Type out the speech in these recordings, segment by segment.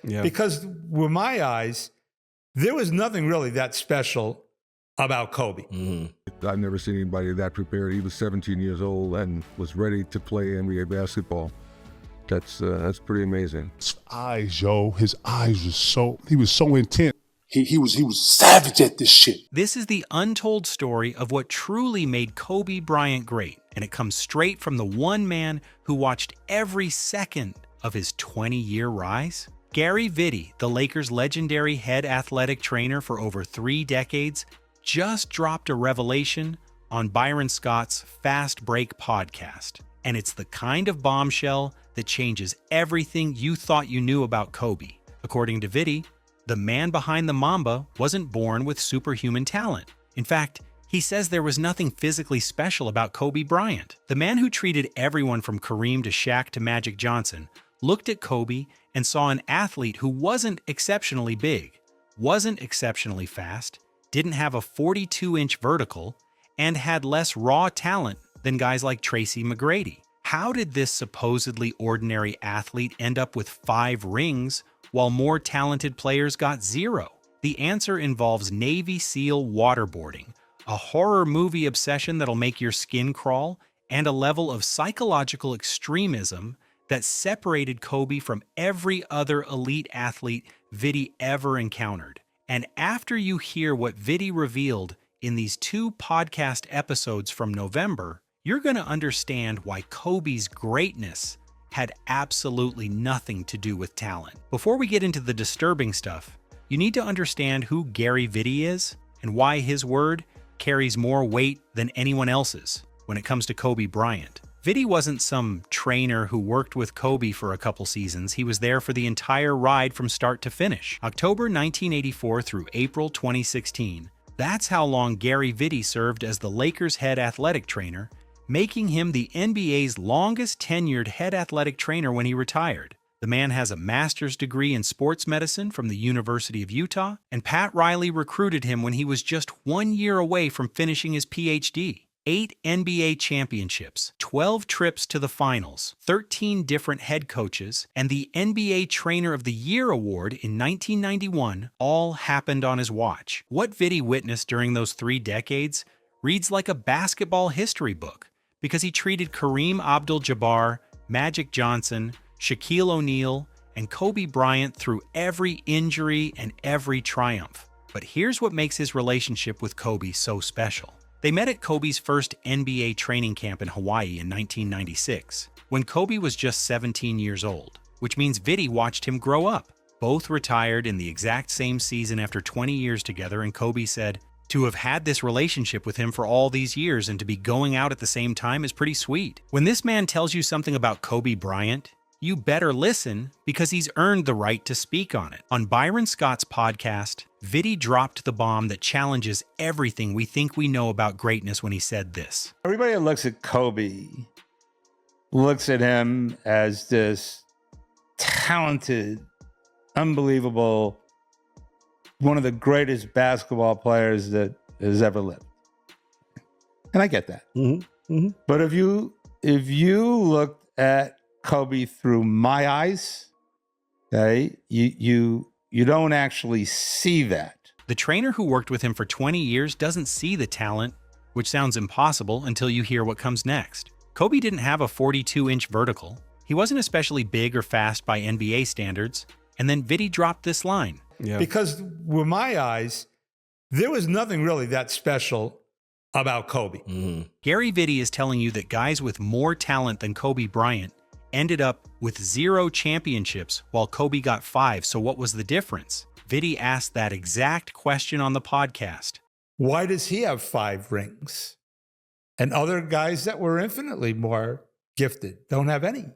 Yeah. Because with my eyes, there was nothing really that special about Kobe. I've never seen anybody that prepared. He was 17 years old and was ready to play NBA basketball. That's pretty amazing. His eyes, yo. His eyes he was so intent. He was savage at this shit. This is the untold story of what truly made Kobe Bryant great, and it comes straight from the one man who watched every second of his 20-year rise. Gary Vitti, the Lakers' legendary head athletic trainer for over 3 decades, just dropped a revelation on Byron Scott's Fast Break podcast. And it's the kind of bombshell that changes everything you thought you knew about Kobe. According to Vitti, the man behind the Mamba wasn't born with superhuman talent. In fact, he says there was nothing physically special about Kobe Bryant. The man who treated everyone from Kareem to Shaq to Magic Johnson looked at Kobe and saw an athlete who wasn't exceptionally big, wasn't exceptionally fast, didn't have a 42-inch vertical, and had less raw talent than guys like Tracy McGrady. How did this supposedly ordinary athlete end up with 5 rings while more talented players got 0? The answer involves Navy SEAL waterboarding, a horror movie obsession that'll make your skin crawl, and a level of psychological extremism that separated Kobe from every other elite athlete Vitti ever encountered. And after you hear what Vitti revealed in these 2 podcast episodes from November, you're going to understand why Kobe's greatness had absolutely nothing to do with talent. Before we get into the disturbing stuff, you need to understand who Gary Vitti is and why his word carries more weight than anyone else's when it comes to Kobe Bryant. Vitti wasn't some trainer who worked with Kobe for a couple seasons. He was there for the entire ride from start to finish, October 1984 through April 2016. That's how long Gary Vitti served as the Lakers' head athletic trainer, making him the NBA's longest tenured head athletic trainer when he retired. The man has a master's degree in sports medicine from the University of Utah, and Pat Riley recruited him when he was just 1 year away from finishing his PhD. 8 NBA championships, 12 trips to the finals, 13 different head coaches, and the NBA Trainer of the Year award in 1991 all happened on his watch. What Vitti witnessed during those 3 decades reads like a basketball history book, because he treated Kareem Abdul-Jabbar, Magic Johnson, Shaquille O'Neal, and Kobe Bryant through every injury and every triumph. But here's what makes his relationship with Kobe so special. They met at Kobe's first NBA training camp in Hawaii in 1996, when Kobe was just 17 years old, which means Vitti watched him grow up. Both retired in the exact same season after 20 years together, and Kobe said, "To have had this relationship with him for all these years and to be going out at the same time is pretty sweet." When this man tells you something about Kobe Bryant, you better listen, because he's earned the right to speak on it. On Byron Scott's podcast, Vitti dropped the bomb that challenges everything we think we know about greatness when he said this. Everybody that looks at Kobe looks at him as this talented, unbelievable, one of the greatest basketball players that has ever lived. And I get that. But if you looked at Kobe through my eyes, okay, you don't actually see that. The trainer who worked with him for 20 years doesn't see the talent, which sounds impossible until you hear what comes next. Kobe didn't have a 42-inch vertical. He wasn't especially big or fast by NBA standards. And then Vitti dropped this line. Yeah. Because with my eyes, there was nothing really that special about Kobe. Gary Vitti is telling you that guys with more talent than Kobe Bryant ended up with 0 championships while Kobe got 5. So what was the difference? Vitti asked that exact question on the podcast. Why does he have 5 rings? And other guys that were infinitely more gifted don't have any.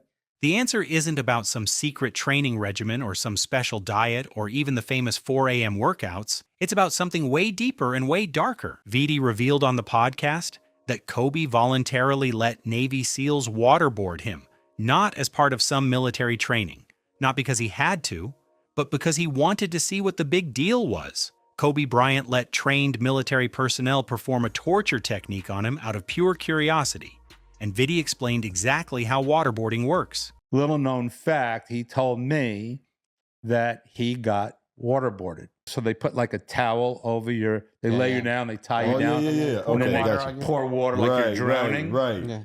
The answer isn't about some secret training regimen or some special diet or even the famous 4 a.m. workouts. It's about something way deeper and way darker. Vitti revealed on the podcast that Kobe voluntarily let Navy SEALs waterboard him, not as part of some military training, not because he had to, but because he wanted to see what the big deal was. Kobe Bryant let trained military personnel perform a torture technique on him out of pure curiosity, and Vitti explained exactly how waterboarding works. Little known fact, he told me that he got waterboarded. So they put like a towel over they lay you down, they tie you down. Yeah. And then Okay, they gotcha. pour water like you're drowning. Right. Yeah.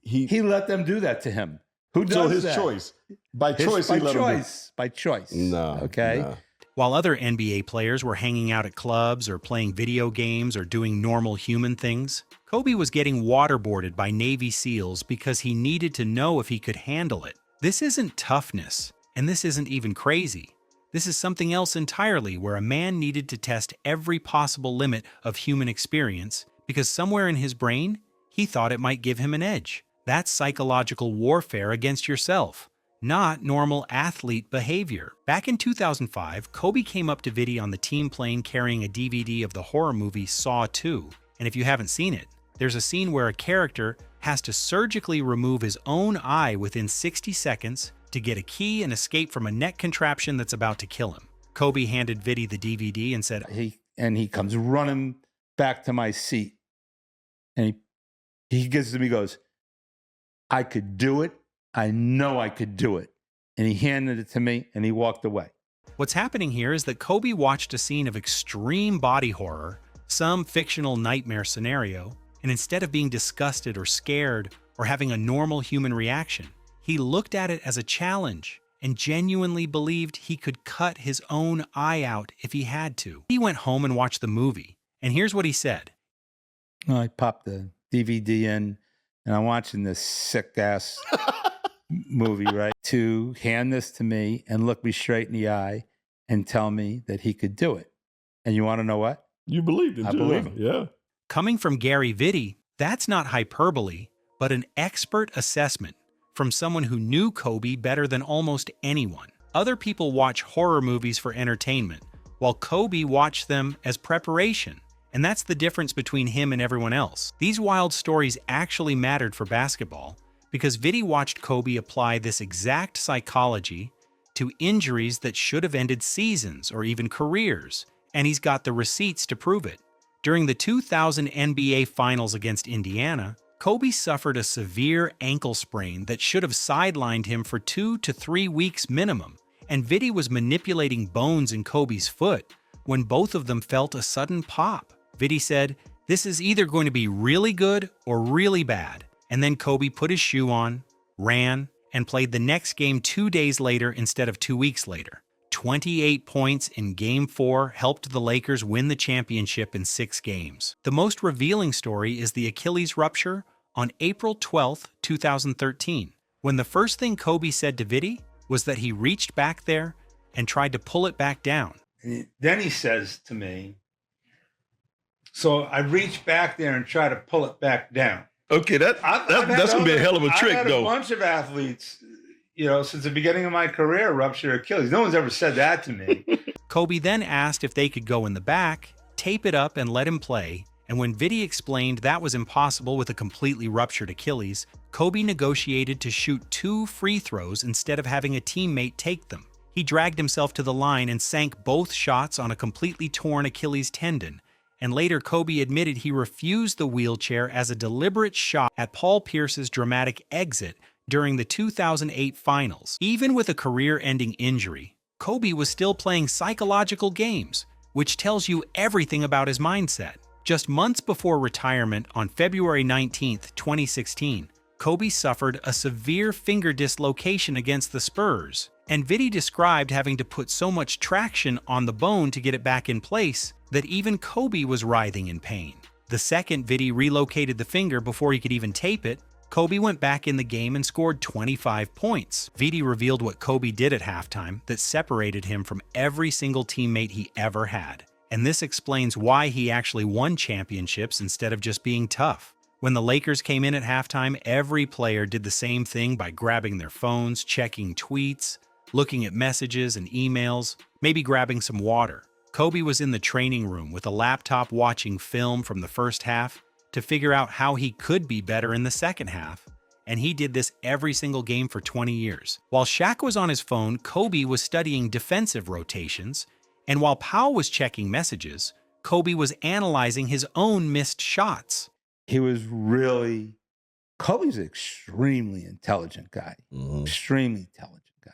He let them do that to him. Who does So his that? choice. By His- choice, by he let him do it. choice. By choice. No. Okay. no. While other NBA players were hanging out at clubs or playing video games or doing normal human things, Kobe was getting waterboarded by Navy SEALs because he needed to know if he could handle it. This isn't toughness, and this isn't even crazy. This is something else entirely, where a man needed to test every possible limit of human experience because somewhere in his brain, he thought it might give him an edge. That's psychological warfare against yourself, not normal athlete behavior. Back in 2005, Kobe came up to Vitti on the team plane carrying a DVD of the horror movie Saw 2. And if you haven't seen it, there's a scene where a character has to surgically remove his own eye within 60 seconds to get a key and escape from a neck contraption that's about to kill him. Kobe handed Vitti the DVD and said, He comes running back to my seat. And he gets to me, goes, I could do it. I know I could do it. And he handed it to me and he walked away. What's happening here is that Kobe watched a scene of extreme body horror, some fictional nightmare scenario, and instead of being disgusted or scared or having a normal human reaction, he looked at it as a challenge and genuinely believed he could cut his own eye out if he had to. He went home and watched the movie, and here's what he said. I popped the DVD in and I'm watching this sick-ass movie, right? To hand this to me and look me straight in the eye and tell me that he could do it. And you want to know what? You believed him, I too, believe huh? him. Yeah. Coming from Gary Vitti, that's not hyperbole, but an expert assessment from someone who knew Kobe better than almost anyone. Other people watch horror movies for entertainment, while Kobe watched them as preparation. And that's the difference between him and everyone else. These wild stories actually mattered for basketball because Vitti watched Kobe apply this exact psychology to injuries that should have ended seasons or even careers, and he's got the receipts to prove it. During the 2000 NBA Finals against Indiana, Kobe suffered a severe ankle sprain that should have sidelined him for 2 to 3 weeks minimum, and Vitti was manipulating bones in Kobe's foot when both of them felt a sudden pop. Vitti said, "This is either going to be really good or really bad." And then Kobe put his shoe on, ran, and played the next game 2 days later instead of 2 weeks later. 28 points in Game 4 helped the Lakers win the championship in 6 games. The most revealing story is the Achilles rupture on April 12, 2013, when the first thing Kobe said to Vitti was that he reached back there and tried to pull it back down. And then he says to me, so I reached back there and tried to pull it back down. Okay, that's going to be a hell of a trick, I've had though. a bunch of athletes, since the beginning of my career, rupture Achilles. No one's ever said that to me. Kobe then asked if they could go in the back, tape it up, and let him play. And when Vitti explained that was impossible with a completely ruptured Achilles, Kobe negotiated to shoot 2 free throws instead of having a teammate take them. He dragged himself to the line and sank both shots on a completely torn Achilles tendon. And later, Kobe admitted he refused the wheelchair as a deliberate shot at Paul Pierce's dramatic exit during the 2008 finals. Even with a career-ending injury, Kobe was still playing psychological games, which tells you everything about his mindset. Just months before retirement on February 19, 2016, Kobe suffered a severe finger dislocation against the Spurs, and Vitti described having to put so much traction on the bone to get it back in place that even Kobe was writhing in pain. The second Vitti relocated the finger before he could even tape it, Kobe went back in the game and scored 25 points. Vitti revealed what Kobe did at halftime that separated him from every single teammate he ever had. And this explains why he actually won championships instead of just being tough. When the Lakers came in at halftime, every player did the same thing by grabbing their phones, checking tweets, looking at messages and emails, maybe grabbing some water. Kobe was in the training room with a laptop watching film from the first half to figure out how he could be better in the second half, and he did this every single game for 20 years. While Shaq was on his phone, Kobe was studying defensive rotations, and while Powell was checking messages, Kobe was analyzing his own missed shots. Kobe's an extremely intelligent guy, extremely intelligent guy.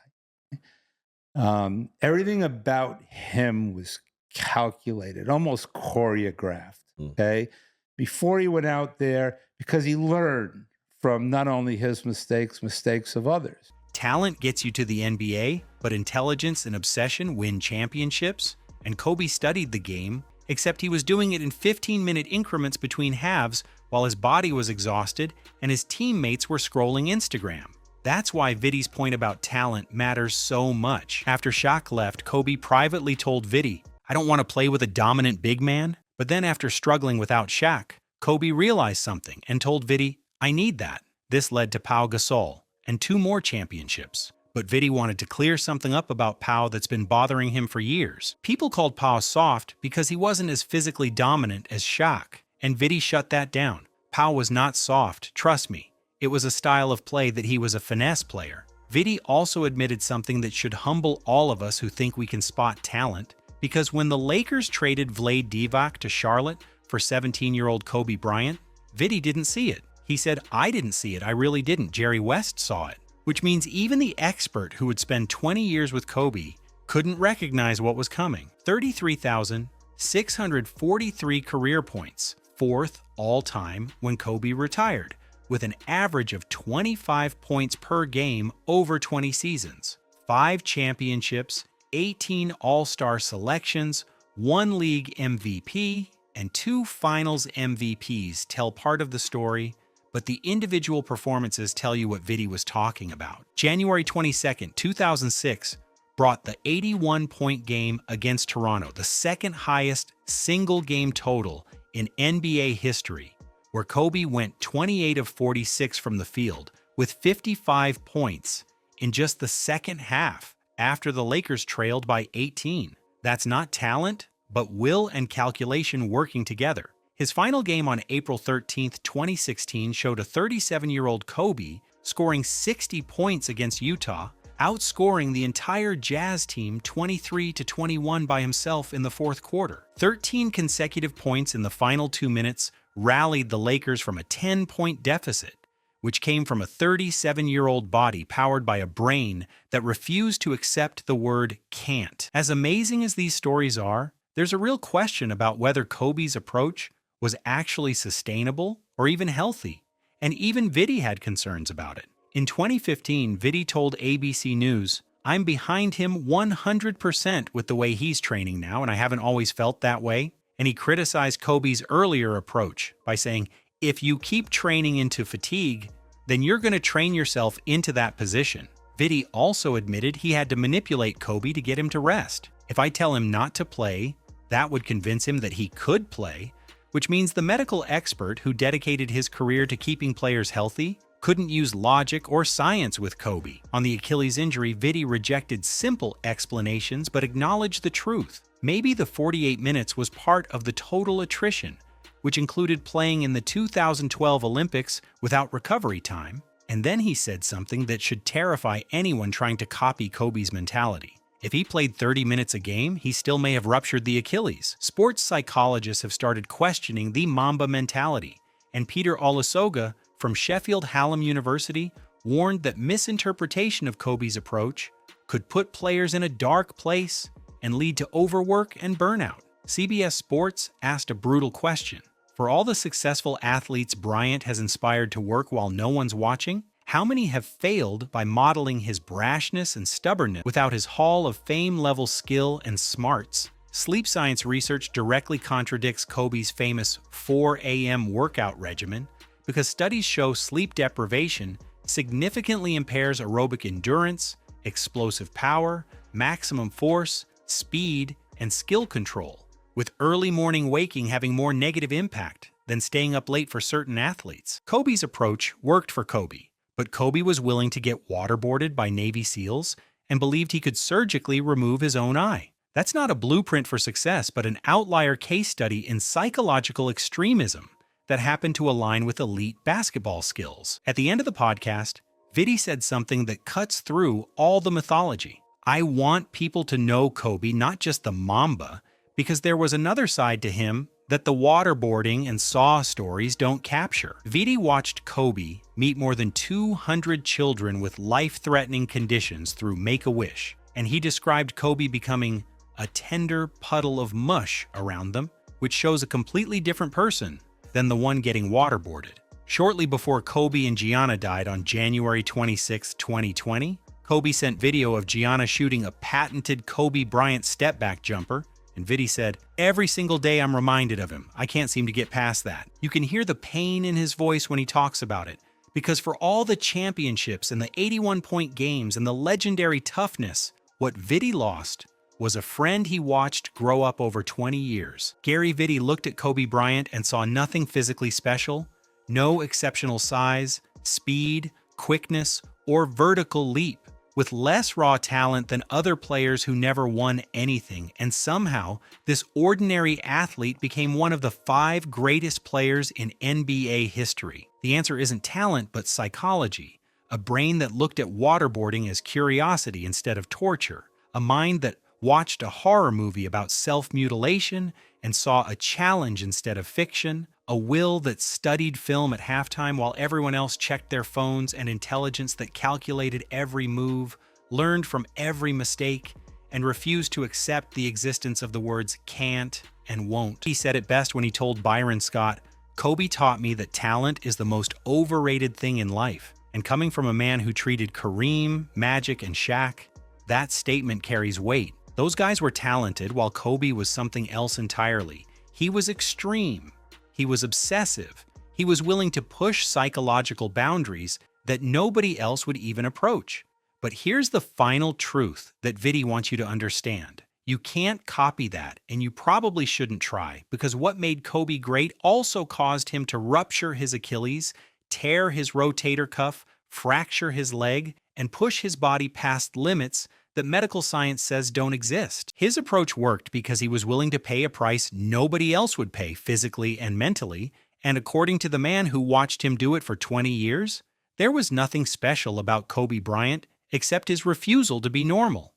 Everything about him was calculated, almost choreographed. Okay. Before he went out there, because he learned from not only his mistakes of others. Talent gets you to the NBA, but intelligence and obsession win championships. And Kobe studied the game, except he was doing it in 15-minute increments between halves while his body was exhausted and his teammates were scrolling Instagram. That's why Vitti's point about talent matters so much. After Shaq left, Kobe privately told Vitti, "I don't want to play with a dominant big man." But then after struggling without Shaq, Kobe realized something and told Vitti, "I need that." This led to Pau Gasol and 2 more championships. But Vitti wanted to clear something up about Pau that's been bothering him for years. People called Pau soft because he wasn't as physically dominant as Shaq, and Vitti shut that down. Pau was not soft, trust me. It was a style of play that he was a finesse player. Vitti also admitted something that should humble all of us who think we can spot talent, because when the Lakers traded Vlade Divac to Charlotte for 17-year-old Kobe Bryant, Vitti didn't see it. He said, "I didn't see it, I really didn't. Jerry West saw it." Which means even the expert who would spend 20 years with Kobe couldn't recognize what was coming. 33,643 career points, 4th all-time when Kobe retired, with an average of 25 points per game over 20 seasons. 5 championships, 18 All-Star selections, 1 league MVP, and 2 finals MVPs tell part of the story, but the individual performances tell you what Vitti was talking about. January 22nd, 2006 brought the 81-point game against Toronto, the second highest single game total in NBA history, where Kobe went 28 of 46 from the field with 55 points in just the second half after the Lakers trailed by 18. That's not talent, but will and calculation working together. His final game on April 13, 2016 showed a 37-year-old Kobe scoring 60 points against Utah, outscoring the entire Jazz team 23-21 by himself in the 4th quarter. 13 consecutive points in the final 2 minutes rallied the Lakers from a 10-point deficit, which came from a 37-year-old body powered by a brain that refused to accept the word can't. As amazing as these stories are, there's a real question about whether Kobe's approach was actually sustainable or even healthy, and even Vitti had concerns about it. In 2015, Vitti told ABC News, "I'm behind him 100% with the way he's training now, and I haven't always felt that way." And he criticized Kobe's earlier approach by saying, "If you keep training into fatigue, then you're going to train yourself into that position." Vitti also admitted he had to manipulate Kobe to get him to rest. "If I tell him not to play, that would convince him that he could play," which means the medical expert who dedicated his career to keeping players healthy couldn't use logic or science with Kobe. On the Achilles injury, Vitti rejected simple explanations but acknowledged the truth. Maybe the 48 minutes was part of the total attrition, which included playing in the 2012 Olympics without recovery time. And then he said something that should terrify anyone trying to copy Kobe's mentality. If he played 30 minutes a game, he still may have ruptured the Achilles. Sports psychologists have started questioning the Mamba Mentality, and Peter Olusoga from Sheffield Hallam University warned that misinterpretation of Kobe's approach could put players in a dark place and lead to overwork and burnout. CBS Sports asked a brutal question. For all the successful athletes Bryant has inspired to work while no one's watching, how many have failed by modeling his brashness and stubbornness without his Hall of Fame-level skill and smarts? Sleep science research directly contradicts Kobe's famous 4 a.m. workout regimen because studies show sleep deprivation significantly impairs aerobic endurance, explosive power, maximum force, speed, and skill control, with early morning waking having more negative impact than staying up late for certain athletes. Kobe's approach worked for Kobe, but Kobe was willing to get waterboarded by Navy SEALs and believed he could surgically remove his own eye. That's not a blueprint for success, but an outlier case study in psychological extremism that happened to align with elite basketball skills. At the end of the podcast, Vitti said something that cuts through all the mythology. I want people to know Kobe, not just the Mamba, because there was another side to him that the waterboarding and Saw stories don't capture. Vitti watched Kobe meet more than 200 children with life-threatening conditions through Make-A-Wish. and he described Kobe becoming a tender puddle of mush around them, which shows a completely different person than the one getting waterboarded. Shortly before Kobe and Gianna died on January 26, 2020, Kobe sent video of Gianna shooting a patented Kobe Bryant step-back jumper, and Vitti said, "Every single day I'm reminded of him. I can't seem to get past that." You can hear the pain in his voice when he talks about it, because for all the championships and the 81-point games and the legendary toughness, what Vitti lost was a friend he watched grow up over 20 years. Gary Vitti looked at Kobe Bryant and saw nothing physically special, no exceptional size, speed, quickness, or vertical leap, with less raw talent than other players who never won anything, and somehow this ordinary athlete became one of the 5 greatest players in NBA history. The answer isn't talent, but psychology, a brain that looked at waterboarding as curiosity instead of torture, a mind that watched a horror movie about self-mutilation and saw a challenge instead of fiction, a will that studied film at halftime while everyone else checked their phones, and intelligence that calculated every move, learned from every mistake, and refused to accept the existence of the words can't and won't. He said it best when he told Byron Scott, "Kobe taught me that talent is the most overrated thing in life." And coming from a man who treated Kareem, Magic, and Shaq, that statement carries weight. Those guys were talented while Kobe was something else entirely. He was extreme. He was obsessive. He was willing to push psychological boundaries that nobody else would even approach. But here's the final truth that Vitti wants you to understand. You can't copy that, and you probably shouldn't try, because what made Kobe great also caused him to rupture his Achilles, tear his rotator cuff, fracture his leg, and push his body past limits that medical science says don't exist. His approach worked because he was willing to pay a price nobody else would pay physically and mentally, and according to the man who watched him do it for 20 years, there was nothing special about Kobe Bryant except his refusal to be normal.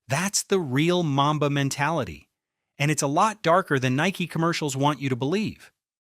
That's the real Mamba mentality, and it's a lot darker than Nike commercials want you to believe.